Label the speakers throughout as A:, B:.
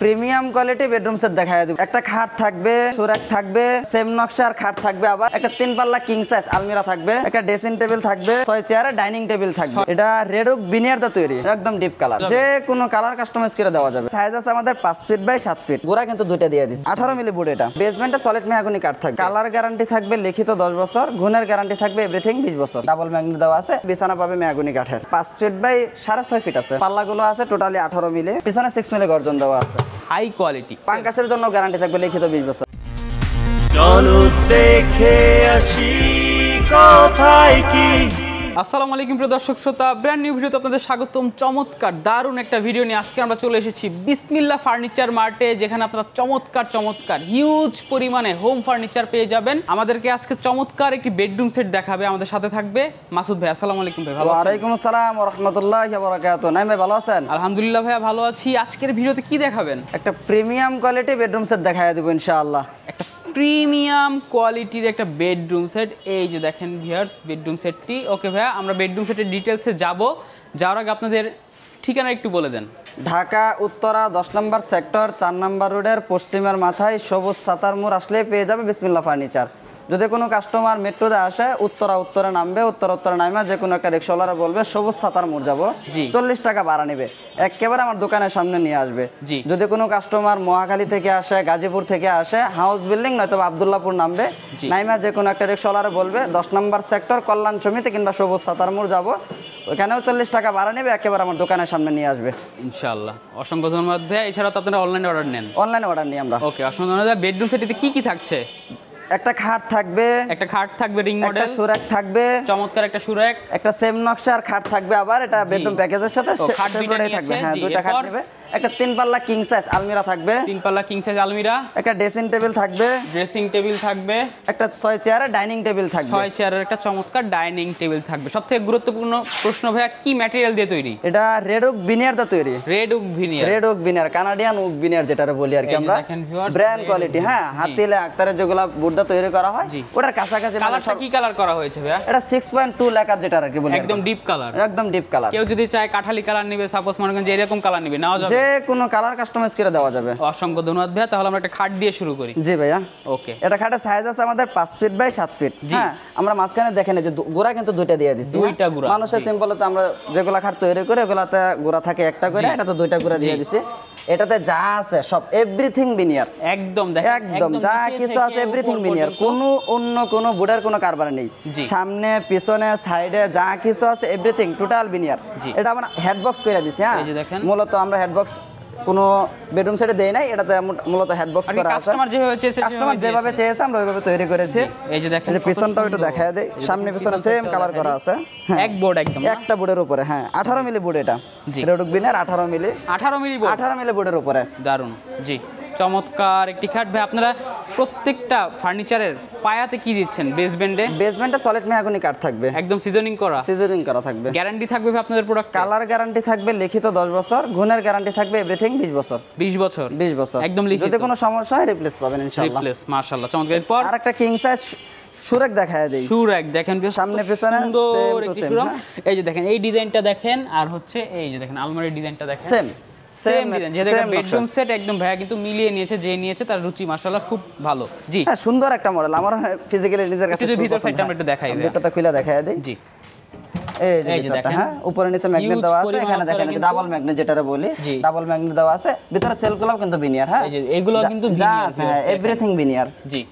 A: Premium quality bedroom set দেখায় দেব। একটা খাট থাকবে, সুরাক থাকবে, সেম নকশার খাট থাকবে, আবার একটা 3 পাল্লা কিং সাইজ আলমিরা থাকবে, একটা ড্রেসিং টেবিল থাকবে, 6 চেয়ারের ডাইনিং টেবিল থাকবে। এটা রেড ওক ভিনিয়ার দা তৈরি, একদম ডিপ কালার, যে কোনো কালার কাস্টমাইজ করে দেওয়া যাবে। সাইজ আছে আমাদের 5 ফিট বাই 7 ফিট, গোড়া কিন্তু দুইটা দিয়ে দিচ্ছি। 18 মিলি বোর্ড। এটা বেসমেন্টে সলিড মেহগনি কাঠ থাকবে, কালার গ্যারান্টি থাকবে লিখিত 10 বছর, গুণের গ্যারান্টি থাকবে এভরিথিং 20 বছর। ডাবল ম্যাগনেট দেওয়া আছে, বিছানা পাবে মেহগনি কাঠের, 5 ফিট বাই 6.5 ফিট আছে। পাল্লাগুলো আছে টোটালি 18 মিলি, পিছনে 6 মিলি গর্জন দেওয়া আছে,
B: হাই কোয়ালিটি।
A: পাঙ্কাশের জন্য গ্যারান্টি থাকবে লিখিত 20 বছর।
C: চলো দেখে আসি কোথায় কি।
B: আসসালামু আলাইকুম প্রিয় দর্শক শ্রোতা, ব্র্যান্ড নিউ ভিডিওতে আপনাদের স্বাগতম। চমৎকার দারুণ একটা ভিডিও নিয়ে আজকে আমরা চলে এসেছি বিসমিল্লাহ ফার্নিচার মার্টে, যেখানে আপনারা চমৎকার হিউজ পরিমাণে হোম ফার্নিচার পেয়ে যাবেন। আমাদেরকে আজকে চমৎকার একটি বেডরুম সেট দেখাবে, আমাদের সাথে থাকবে মাসুদ ভাই। আসসালামু আলাইকুম ভাই, ভালো আছেন?
A: ওয়ালাইকুম আসসালাম ওয়া রাহমাতুল্লাহি ওয়া বারাকাতুহু। নাইম ভাই ভালো আছেন?
B: আলহামদুলিল্লাহ ভাইয়া ভালো আছি। আজকের ভিডিওতে কি দেখাবেন?
A: একটা প্রিমিয়াম কোয়ালিটি বেডরুম সেট দেখায় দেব ইনশাআল্লাহ।
B: একটা প্রিমিয়াম কোয়ালিটির একটা বেডরুম সেট, এই যে দেখেন ভিউয়ার্স বেডরুম সেটটি। ওকে ভাইয়া, আমরা বেডরুম সেটের ডিটেলসে যাওয়ার আগে আপনাদের ঠিকানা একটু বলে দেন।
A: ঢাকা উত্তরা 10 নম্বর সেক্টর 4 নম্বর রোডের পশ্চিমের মাথায় সবুজ সাতার মোড় আসলে পেয়ে যাবে বিসমিল্লাহ ফার্নিচার। যদি কোনো কাস্টমার মেট্রোতে আসে উত্তরা নামবে, উত্তরা নামে যে কোনো একটা রিক্সাওয়ালা বলবে সবুজ সাতার মোড় যাবো, 40 টাকা ভাড়া নেবে, একেবারে আমার দোকানের সামনে নিয়ে আসবে। যদি কোনো কাস্টমার মহাখালী থেকে আসে, গাজীপুর থেকে আসে, হাউস বিল্ডিং নয়তো আব্দুল্লাহপুর নামবে, নাইমা যে কোনো একটা রিক্সাওয়ালা বলবে 10 নম্বর সেক্টর কল্যাণ সমিতি কিংবা সবুজ সাতার মোড় যাবো, ওখানেও 40 টাকা ভাড়া নেবে, একেবারে আমার দোকানের সামনে নিয়ে আসবে
B: ইনশাআল্লাহ। অসংখ্য ধন্যবাদ ভাইয়া। এছাড়াও তো আপনারা অনলাইনে অর্ডার নেন?
A: অনলাইনে অর্ডার নিই আমরা।
B: ওকে, অসংখ্য ধন্যবাদ। বেডরুম সেটটিতে কি থাকছে?
A: একটা খাট থাকবে,
B: রিং মডেল,
A: একটা সুরাক থাকবে,
B: চমৎকার একটা সুরাক,
A: একটা সেম নকশার খাট থাকবে, আবার এটা বেডরুম প্যাকেজের সাথে সেপারেটই থাকবে। হ্যাঁ, দুইটা খাট নেবে, একটা 3 পাল্লা কিং সাইজ আলমিরা থাকবে,
B: 3 পাল্লা কিং সাইজ আলমিরা,
A: একটা ড্রেসিং টেবিল থাকবে, একটা 6 চেয়ারের ডাইনিং টেবিল থাকবে,
B: 6 চেয়ারের একটা চমৎকার ডাইনিং টেবিল থাকবে। সবথেকে গুরুত্বপূর্ণ প্রশ্ন ভাইয়া, কি ম্যাটেরিয়াল দিয়ে তৈরি?
A: এটা রেড ওক ভিনিয়ার দা তৈরি।
B: Red oak veneer,
A: Canadian oak veneer যেটা বলি আর কি আমরা, ব্র্যান্ড কোয়ালিটি। হ্যাঁ, হাতিলে আক্তারের যেগুলা বুড্ডা তৈরি করা হয় ওটার কাছাকাছি।
B: কালারটা কি কালার করা হয়েছে ভাইয়া?
A: এটা 6.2 লাখ যেটা আর কি বলি,
B: একদম ডিপ কালার,
A: একদম ডিপ কালার।
B: কেউ যদি চায় কাঠালি কালার নেবে, সাপোজ মনে করেন যে এরকম কালার নেবে, নাও যাবে,
A: যে কোনো কালার কাস্টমাইজ করে দেওয়া যাবে।
B: অসংখ্য ধন্যবাদ ভাইয়া। তাহলে আমরা একটা খাট দিয়ে শুরু করি।
A: জি ভাইয়া।
B: ওকে,
A: এটা খাটের সাইজ আছে আমাদের 5 ফিট বাই 7 ফিট। হ্যাঁ, আমরা মাঝখানে দেখেন যে গোড়া কিন্তু দুইটা দিয়ে দিছি।
B: দুইটা গোড়া,
A: মানুষের সিম্পলে তো আমরা যেগুলা খাট তৈরি করে ওগুলাতে গোড়া থাকে একটা করে, এটা তো দুইটা গোড়া দিয়ে দিছি। এটাতে যা আছে সব এভরিথিং ভিনিয়ার,
B: একদম দেখেন,
A: একদম যা কিছু আছে এভরিথিং ভিনিয়ার, কোনো অন্য কোনো বোর্ডের কোনো কারবার নেই। সামনে পিছনে সাইডে যা কিছু আছে এভরিথিং টোটাল ভিনিয়ার। এটা আমরা হেডবক্স করে দিছি। হ্যাঁ, মূলত আমরা হেডবক্স কোনো বেডরুম সেটে দেই নাই, এটাতে মূলত হেডবক্স করা আছে। কাস্টমার যেভাবে চেয়েছে আমরা ওইভাবে তৈরি করেছি। এই যে দেখেন, পিছনটাও একটু দেখায় দেই, সামনে পিছনে সেম কালার করা আছে। হ্যাঁ,
B: এক বোর্ড, একদম
A: একটা বোর্ডের উপরে। হ্যাঁ, 18 মিলি বোর্ড। এটা red oak veneer 18 milli board, 18 milli বোর্ডের উপরে।
B: দারুন। জি, চমৎকার একটি খাট ভাই। আপনারা প্রত্যেকটা ফার্নিচারের পায়াতে কি দিচ্ছেন?
A: বেসমেন্টে সলিড মেহগনি কাঠ থাকবে,
B: একদম সিজনিং করা থাকবে। গ্যারান্টি থাকবে আপনাদের প্রোডাক্ট? কালার
A: গ্যারান্টি থাকবে লিখিত 10 বছর, গুণের গ্যারান্টি থাকবে এভরিথিং 20 বছর।
B: 20 বছর একদম লিখিত।
A: যদি কোনো সমস্যা হয় রিপ্লেস পাবেন ইনশাআল্লাহ।
B: মাশাআল্লাহ, চমৎকার। এরপর
A: আরেকটা কিং সাইজ সুরাক দেখায় দেই।
B: সুরাক দেখেন,
A: সামনে পিছনে
B: সুন্দর একটি সুরাক। এই যে দেখেন, এই ডিজাইনটা দেখেন, আর হচ্ছে এই যে দেখেন আলমারির ডিজাইনটা দেখেন, সেম ডিজাইন। যে দেখেন বেডরুম সেট একদম ভাইয়া কিন্তু মিলিয়ে নিয়েছে, যে নিয়েছে তার রুচি মাশাআল্লাহ খুব ভালো। জি,
A: হ্যাঁ, সুন্দর একটা মডেল। আমার ফিজিক্যালি নিজের কাছে
B: ভিতর সাইডটা আমরা একটু দেখাই,
A: ভিতরটা খুলে দেখায় দেই।
B: জি,
A: এই যে দেখেন, হ্যাঁ, উপরে নিচে ম্যাগনেট দেওয়া আছে। এখানে দেখেন ডাবল ম্যাগনেট যেটারে বলি, ডাবল ম্যাগনেট দেওয়া আছে। ভিতরে সেলগুলো কিন্তু ভিনিয়ার। হ্যাঁ,
B: এই যে এগুলো কিন্তু
A: যা আছে এভরিথিং ভিনিয়ার। জি,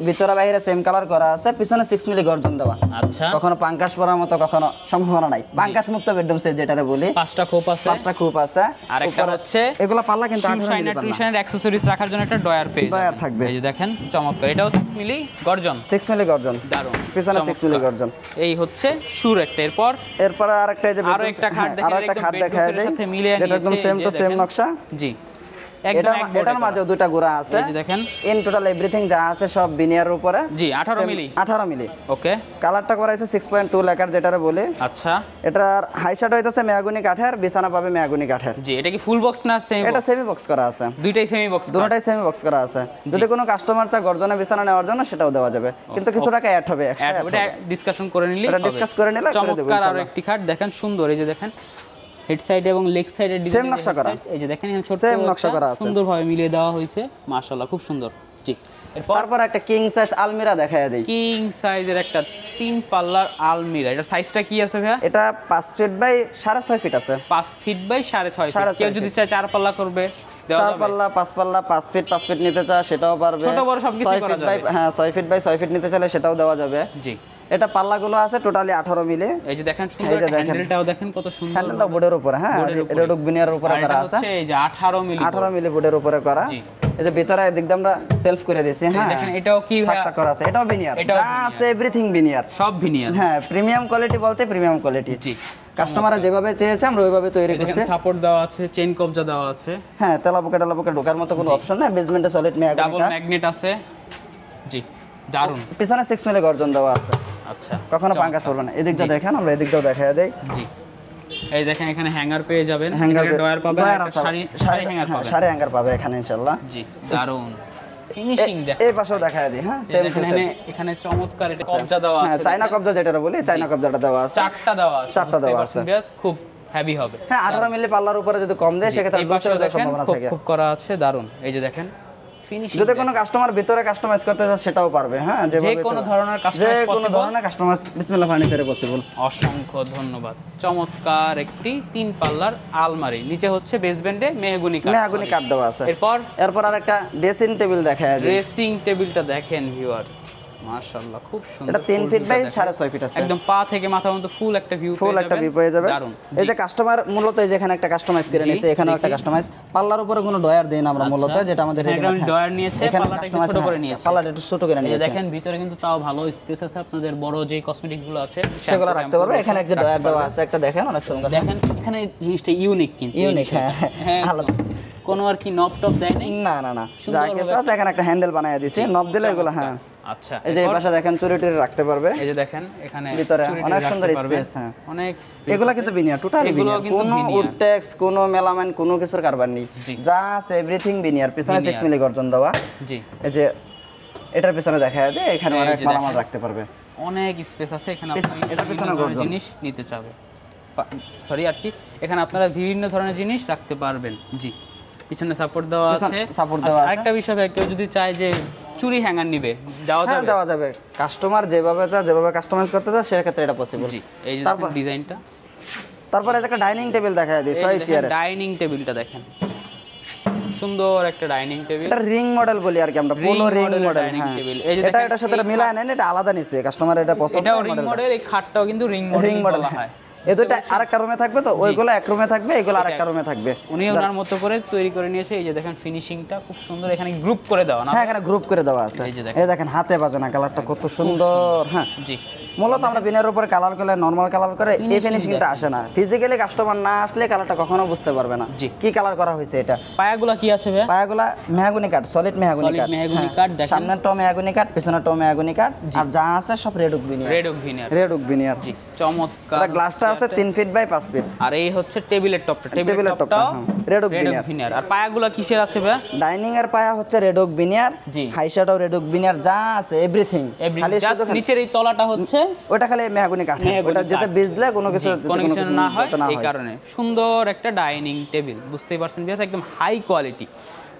A: ভিতরে বাইরে সেম কালার করা আছে, পিছনে 6 মিলি গর্জন দেওয়া।
B: আচ্ছা,
A: কখনো পাঙ্কাশ পরার মতো কখনো সম্ভাবনা নাই। পাঙ্কাশ মুক্ত বেডরুম সেট যেটারে বলি,
B: 5টা খোপ আছে। আর একটা হচ্ছে
A: এগুলা পাল্লা কিন্তু 18 মিলি পাল্লা।
B: টুইশনের অ্যাকসেসরিজ রাখার জন্য একটা ডয়ার
A: থাকবে।
B: এই যে দেখেন চমৎকার, এটাও 6 মিলি গর্জন।
A: দারুন, পিছনে 6 মিলি গর্জন।
B: এই হচ্ছে সুর একটা। এরপর
A: আরেকটা এই যে
B: আরেকটা খাট
A: দেখায় দেই, যেটা একদম সেম টু সেম নকশা।
B: জি,
A: এটার মাঝেও দুইটা গোড়া আছে।
B: এই যে দেখেন,
A: ইন টোটাল এভরিথিং যা আছে সব ভিনিয়ারের উপরে।
B: জি, 18 মিলি। ওকে,
A: কালারটা করা আছে 6.2 লাখার যেটারে বলে।
B: আচ্ছা,
A: এটার হাই শার্ট হইতাছে মেহগনি কাঠের, বিছানা পাবে মেহগনি কাঠের।
B: জি, এটা কি ফুল বক্স না সেমি?
A: এটা সেমি বক্স করা আছে।
B: দুটোটাই সেমি বক্স
A: করা আছে। যদি কোনো কাস্টমার চায় গর্জনে বিছানা নেওয়ার জন্য সেটাও দেওয়া যাবে, কিন্তু কিছু টাকা অ্যাড হবে, এক্সট্রা
B: ডিসকাশন করে নিলে
A: করে দেব।
B: চমৎকার আর একটি খাট দেখেন, সুন্দর। এই যে দেখেন হেড সাইড এবং লেগ সাইডের
A: Same নকশা করা।
B: এই যে দেখেন এখানে ছোট
A: Same নকশা করা আছে।
B: সুন্দরভাবে মিলিয়ে দেওয়া হয়েছে মাশাআল্লাহ খুব সুন্দর। জি এরপর
A: তারপর একটা কিং সাইজ আলমিরা দেখায় দেই।
B: কিং সাইজের একটা 3 পাল্লার আলমিরা, এটা সাইজটা কি আছে ভাইয়া?
A: এটা 5 ফিট বাই 6.5 ফিট আছে।
B: 5 ফিট বাই 6.5 ফিট।
A: 6.5
B: কেউ যদি চায় 4 পাল্লা করবে দেওয়া
A: 4
B: যাবে?
A: পাল্লা 5 পাল্লা 5 ফিট নিতে চায় সেটাও পারবে।
B: ছোট বড় সবকিছুই
A: 6
B: করা
A: ফিট বাই
B: যাবে।
A: হ্যাঁ 6 ফিট বাই 6 ফিট নিতে চাইলে সেটাও দেওয়া যাবে।
B: জি
A: এটা পাল্লাগুলো আছে টোটালি 18 মিলি।
B: এই যে দেখেন
A: এই
B: সুন্দর
A: যে দেখেন।
B: হ্যান্ডেলটাও দেখেন কত সুন্দর।
A: হ্যান্ডেলটা বোর্ডের উপরে, হ্যাঁ রেডুক বিনিয়ারের উপরে
B: আর
A: করা
B: এটা
A: আছে।
B: হচ্ছে এই যে 18 মিলি
A: 18 মিলি বোর্ডের উপরে করা।
B: জি।
A: এই যে ভিতরে দিক দিয়ে আমরা সেলফ করে দিয়েছি, হ্যাঁ
B: দেখেন এটাও কি ভাইয়া?
A: থাকতা করা আছে, এটাও বিনিয়ার।
B: এটাও
A: যা আছে এভরিথিং বিনিয়ার।
B: সব ভিনিয়ার।
A: হ্যাঁ প্রিমিয়াম কোয়ালিটি বলতে প্রিমিয়াম কোয়ালিটি।
B: জি
A: কাস্টমাররা যেভাবে চেয়েছে আমরা ওইভাবে তৈরি
B: দেখেন
A: করছি।
B: সাপোর্ট দেওয়া আছে, চেইন কবজা দেওয়া আছে,
A: হ্যাঁ তেলাপোকা ঢোকার মতো কোনো অপশন নাই। বেসমেন্টে সলিড
B: ডাবল
A: মেয়াগনিকা,
B: ম্যাগনেট আছে। জি দারুন।
A: পিছনে 6 মিলি গর্জন দেওয়া আছে,
B: আচ্ছা
A: কখনো পাঙ্কাস পড়বে না। এদিকটা দেখেন, আমরা এদিকটাও দেখায় দেই।
B: জি এই দেখেন এখানে হ্যাঙ্গার পেয়ে যাবেন,
A: হ্যাঙ্গার
B: ডয়ার পাবেন,
A: ডয়ার
B: একটা
A: আছে,
B: শাড়ি হ্যাঙ্গার পাবেন।
A: শাড়ি হ্যাঙ্গার পাবে এখানে ইনশাআল্লাহ।
B: জি দারুন ফিনিশিং দেখেন।
A: এই পাশেও দেখায় দিই, হ্যাঁ সেম টু সেম।
B: এখানে চমৎকার এটা কবজা দেওয়া
A: হ্যাঁ
B: আছে।
A: চায়না কবজা যেটা বলি, চায়না কবজাটা দেওয়া আছে।
B: চারটা দেওয়া আছে,
A: চারটা দেওয়া
B: বুঝতেই পারছেন বিয়াস, খুব হেভি হবে।
A: হ্যাঁ 18 মিলি পাল্লার উপরে যদি কম দেয় সেক্ষেত্রে
B: এই
A: বুঝতে
B: পাশেও
A: যাওয়ার
B: দেখেন
A: সম্ভাবনা
B: খুব
A: থাকে।
B: খুব করা আছে, দারুন। এই যে দেখেন ফিনিশিং,
A: যদি কোনো কাস্টমার ভিতরে কাস্টমাইজ করতে চায় সেটাও পারবে, হ্যাঁ যেভাবে
B: যে কোনো ধরনের
A: যে
B: কাস্টমাইজ
A: কোনো
B: পসিবল।
A: ধরনের কাস্টমাইজ বিসমিল্লাহ ফার্নিচারে পসিবল।
B: অসংখ্য ধন্যবাদ। চমৎকার একটি 3 পাল্লার আলমারি, নিচে হচ্ছে বেসমেন্টে মেহগনি
A: কাঠ দেওয়া আছে।
B: এরপর
A: আরেকটা ড্রেসিং টেবিল দেখায় দিই।
B: ড্রেসিং টেবিলটা দেখেন ভিউয়ার্স, মাশাআল্লাহ খুব সুন্দর।
A: এটা 3 ফিট বাই 6.5 ফিট আছে।
B: একদম পা থেকে মাথা পর্যন্ত ফুল একটা ভিউ
A: পেয়ে যাবে।
B: দারুন।
A: এই যে কাস্টমার মূলত এই যে এখানে একটা কাস্টমাইজ করে নিয়েছে, এখানেও একটা কাস্টমাইজ। পাল্লার উপরে কোনো ডয়ার দেই না আমরা মূলত, যেটা আমাদের রেডিমেড
B: ডয়ার নিয়েছে, পাল্লাটা একটু ছোট করে নিয়েছে।
A: পাল্লাটা একটু ছোট করে
B: এই যে
A: নিয়েছে।
B: দেখেন ভিতরে কিন্তু তাও ভালো স্পেস আছে, আপনাদের বড় যে কসমেটিক্স গুলো আছে
A: সেগুলো রাখতে পারবে। এখানে একটা ডয়ার দেওয়া আছে, একটা দেখেন অনেক সুন্দর।
B: দেখেন এখানে জিনিসটা ইউনিক, কিন্তু
A: ইউনিক, হ্যাঁ আলাদা।
B: কোনো আর কি নব টপ দেয় নাই?
A: না যা কিছু আছে এখানে একটা হ্যান্ডেল বানায় দিয়েছি, নব দিলে এগুলো হ্যাঁ।
B: আচ্ছা
A: এই যে এই পাশে দেখেন চুরি টুরি রাখতে পারবে।
B: এই যে দেখেন এখানে
A: ভিতরে
B: চুরি
A: অনেক
B: টুরি
A: সুন্দর
B: রাখতে পারবেন।
A: স্পেস, হ্যাঁ
B: অনেক স্পেস।
A: এগুলো কিন্তু বিনিয়ার, টোটালি
B: এগুলো
A: বিনিয়ার,
B: কিন্তু
A: কোনো
B: বিনিয়ার।
A: উডটেক্স কোনো মেলামাইন কোনো কিছুর কারবার নেই।
B: জি।
A: যা আছে এভরিথিং বিনিয়ার। পিছনে 6 মিলি গর্জন দেওয়া।
B: জি
A: এই যে এটার পিছনে দেখায় দেয়, এখানে
B: এই
A: অনেক
B: যে
A: মালামাল
B: দেখেন।
A: রাখতে পারবে।
B: অনেক স্পেস আছে এখানে, আপনি
A: এটার পিছনে
B: বিভিন্ন ধরনের
A: গর্জন।
B: জিনিস নিতে চাবে, সরি আর কি, এখানে আপনারা বিভিন্ন ধরনের জিনিস রাখতে পারবেন। জি পিছনে সাপোর্ট দেওয়া আছে।
A: সাপোর্ট দেওয়া আছে।
B: আরেকটা বিষয় ভাই, কেউ যদি চায় যে চুরি হ্যাঙ্গার নিবে, দেওয়া
A: হ্যাঁ
B: যাবে?
A: দেওয়া যাবে। কাস্টমার যেভাবে চায়, যেভাবে কাস্টমাইজ করতে চায় সেক্ষেত্রে এটা পসিবল।
B: জি এই যে
A: তারপর
B: ডিজাইনটা,
A: তারপরে একটা ডাইনিং টেবিল দেখায় দিই 6 চেয়ারে।
B: ডাইনিং টেবিলটা দেখেন, সুন্দর একটা ডাইনিং টেবিল।
A: এটা রিং মডেল বলি আর কি আমরা, polo ring
B: model
A: model.
B: dining
A: হ্যাঁ
B: table। এই যে
A: এটা
B: দেখেন,
A: এটার সাথে মিলায় নেন, এটা আলাদা নিছে কাস্টমার, এটা পছন্দ
B: এটাও রিং
A: মডেল।
B: মডেল, এই খাটটাও কিন্তু রিং
A: রিং
B: মডেল
A: মডেল
B: বলা হয়।
A: এই দুটো আরেকটা রুমে থাকবে, তো ওইগুলো এক রুমে থাকবে, এগুলো আরেকটা রুমে থাকবে।
B: উনি ওনার মতো করে তৈরি করে নিয়েছে। এই যে দেখেন ফিনিশিংটা খুব সুন্দর, এখানে গ্রুপ করে দেওয়া না?
A: হ্যাঁ এখানে গ্রুপ করে দেওয়া আছে।
B: এই যে দেখেন।
A: এই দেখেন হাতে বাজে না, কালারটা কত সুন্দর। হ্যাঁ
B: জি
A: মূলত আমরা বিনের উপরে কালার করলে, নরমাল কালার করে এই
B: Finishing
A: ফিনিশিংটা আসে না। ফিজিক্যালি কাস্টমার না আসলে কালারটা কখনো বুঝতে পারবে না
B: জি।
A: কি কালার করা হয়েছে। এটা
B: পায়াগুলা কি আছে ভাই?
A: পায়াগুলা মেহগনি কাঠ, সলিড মেহগনি
B: Solid
A: কাঠ।
B: মেহগনি কাঠ দেখেন।
A: সামনেরটাও মেহগনি কাঠ, পিছনেরটাও মেহগনি কাঠ, আর যা আছে সব red oak veneer.
B: Red oak veneer.
A: Red oak veneer.
B: জি চমৎকার।
A: এটা গ্লাসটা আছে 3 ফিট বাই 5 ফিট।
B: আর এই হচ্ছে টেবিলের টপটা,
A: টেবিলের টপটা, হ্যাঁ, red oak veneer।
B: ভিনিয়ার। আর পায়াগুলা কিসের আছে ভাই?
A: ডাইনিং এর পায়া হচ্ছে রেডুক বিনিয়ার,
B: জি।
A: হাইশাটাও রেডুক বিনিয়ার, যা আছে এভরিথিং। খালি
B: জাস্ট
A: শুধু
B: নিচের এই তলাটা হচ্ছে
A: ওটা খালি মেহগনি কাঠ।
B: মেহগনি
A: ওটা যেটা
B: কাঠ।
A: বিজলে কোনো কিছু
B: কোনো কিছু না হয়,
A: যাতে না
B: এই
A: হয়।
B: কারণে সুন্দর একটা ডাইনিং টেবিল, বুঝতেই পারছেন বিয়াস, একদম হাই কোয়ালিটি।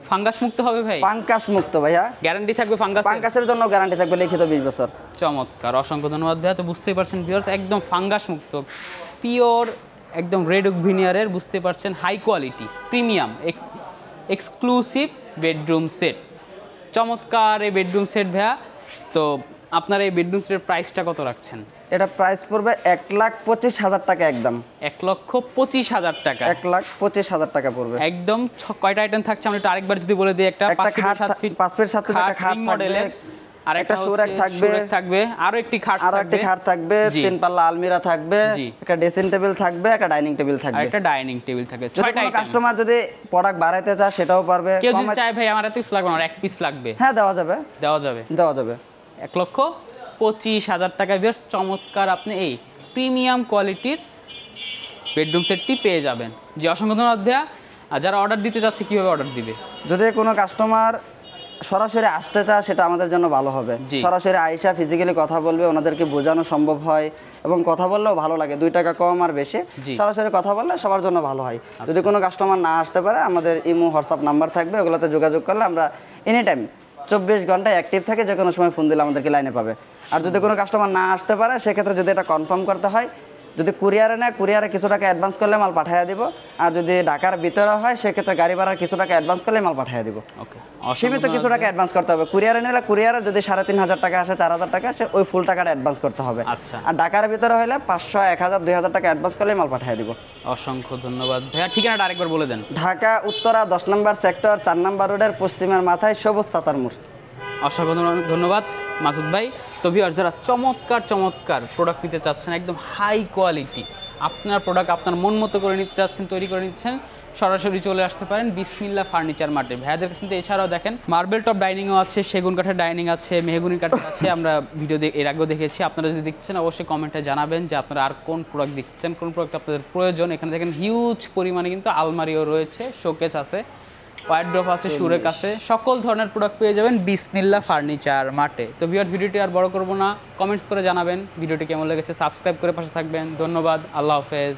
B: ফাঙ্গাস মুক্ত হবে ভাই?
A: পাঙ্কাশ মুক্ত ভাইয়া,
B: গ্যারান্টি থাকবে ফাঙ্গাস?
A: পাঙ্কাশের জন্য গ্যারান্টি থাকবে লিখিত 20 বছর।
B: চমৎকার, অসংখ্য ধন্যবাদ ভাইয়া। তো বুঝতেই পারছেন ভিউয়ার্স, একদম ফাঙ্গাস মুক্ত, পিওর একদম রেড ওক ভিনিয়ারের, বুঝতে পারছেন high quality premium exclusive bedroom set. চমৎকার এই বেডরুম সেট ভাইয়া। তো আপনার এই বেডরুম সেটের প্রাইসটা কত রাখছেন?
A: এটা প্রাইস পড়বে 1,25,000 টাকা একদম।
B: 1,25,000 টাকা?
A: 1,25,000 টাকা পড়বে
B: একদম। কয়টা আইটেম থাকছে আমরা একটু আরেকবার যদি বলে দিই। একটা 5 ফিট 7 ফিট,
A: 5 ফিট 7 ফিট একটা খাট
B: মডেলের, আর একটা
A: সুরাক
B: থাকবে, আরো একটি খাট
A: আর একটা খাট থাকবে, 3 পাল্লা আলমিরা থাকবে, একটা ড্রেসিং টেবিল থাকবে, একটা ডাইনিং টেবিল
B: আর
A: থাকবে,
B: একটা ডাইনিং টেবিল থাকবে।
A: যদি কোনো কাস্টমার যদি প্রোডাক্ট বাড়াইতে চায় সেটাও পারবে।
B: কেউ যদি চায় ভাই আমার এত কিছু লাগবে না, এক পিস লাগবে,
A: হ্যাঁ দেওয়া যাবে।
B: দেওয়া যাবে।
A: 1,25,000
B: টাকায় বেশ চমৎকার আপনি এই প্রিমিয়াম কোয়ালিটির বেডরুম সেটটি পেয়ে যাবেন। জি অসংখ্য ধন্যবাদ ভাইয়া। আর যারা অর্ডার দিতে যাচ্ছে কিভাবে অর্ডার দিবে?
A: যদি কোনো কাস্টমার সরাসরি আসতে চায় সেটা আমাদের জন্য ভালো হবে।
B: জি।
A: সরাসরি আইসা ফিজিক্যালি কথা বলবে, ওনাদেরকে বোঝানো সম্ভব হয় এবং কথা বললেও ভালো লাগে, 2 টাকা কম আর বেশি।
B: জি।
A: সরাসরি কথা বললে সবার জন্য ভালো হয়। যদি কোনো কাস্টমার না আসতে পারে, আমাদের ইমো হোয়াটসঅ্যাপ নাম্বার থাকবে, ওগুলোতে যোগাযোগ করলে আমরা এনি টাইম 24 ঘন্টায় অ্যাক্টিভ থাকে, যে কোনো সময় ফোন দিলে আমাদেরকে লাইনে পাবে। আর যদি কোনো কাস্টমার না আসতে পারে, সেক্ষেত্রে যদি এটা কনফার্ম করতে হয়, যদি কুরিয়ারে নেয়, কুরিয়ারে কিছু টাকা অ্যাডভান্স করলে মাল পাঠিয়ে দিব। আর যদি ঢাকার ভিতরে হয়, সেক্ষেত্রে গাড়ি ভাড়ার কিছু টাকা অ্যাডভান্স করলে মাল পাঠিয়ে দিব।
B: ওকে,
A: সীমিত কিছু টাকা অ্যাডভান্স করতে হবে। কুরিয়ারে নিলে কুরিয়ারে যদি 3500 টাকা আসে, 4000 টাকা আসে, ওই ফুল টাকাটা অ্যাডভান্স করতে হবে।
B: আচ্ছা।
A: আর ঢাকার ভিতরে হলে 500, 1000, 2000 টাকা অ্যাডভান্স করলে মাল পাঠিয়ে দিব।
B: অসংখ্য ধন্যবাদ ভাইয়া। ঠিকানাটা আরেকবার বলে দেন।
A: ঢাকা উত্তরা 10 নম্বর সেক্টর, 4 নম্বর রোডের পশ্চিমের মাথায় সবুজ সাতার মোড়।
B: অসংখ্য ধন্যবাদ মাসুদ ভাই। তো ভিউয়ার্স, যারা চমৎকার চমৎকার প্রোডাক্ট নিতে চাচ্ছেন, একদম হাই কোয়ালিটি, আপনার প্রোডাক্ট আপনার মন মতো করে নিতে চাচ্ছেন, তৈরি করে নিচ্ছেন, সরাসরি চলে আসতে পারেন বিসমিল্লাহ ফার্নিচার মার্টে। ভাইয়াদের কাছে কিন্তু এছাড়াও দেখেন মার্বেল টপ ডাইনিংও আছে, সেগুন কাঠের ডাইনিং আছে, মেহগুনি কাঠের আছে। আমরা ভিডিও এর আগেও দেখেছি। আপনারা যদি দেখছেন, অবশ্যই কমেন্টে জানাবেন যে আপনারা আর কোন প্রোডাক্ট দেখছেন, কোন প্রোডাক্ট আপনাদের প্রয়োজন। এখানে দেখেন হিউজ পরিমাণে কিন্তু আলমারিও রয়েছে, শোকেস আছে, ওয়ার্ড্রপ আছে, সুরেক আছে, সকল ধরনের প্রোডাক্ট পেয়ে যাবেন বিসমিল্লাহ ফার্নিচার মার্টে। তো ভিউয়ার্স, ভিডিওটি আর বড় করব না, কমেন্টস করে জানাবেন ভিডিওটি কেমন লেগেছে, সাবস্ক্রাইব করে পাশে থাকবেন। ধন্যবাদ, আল্লাহ হাফেজ।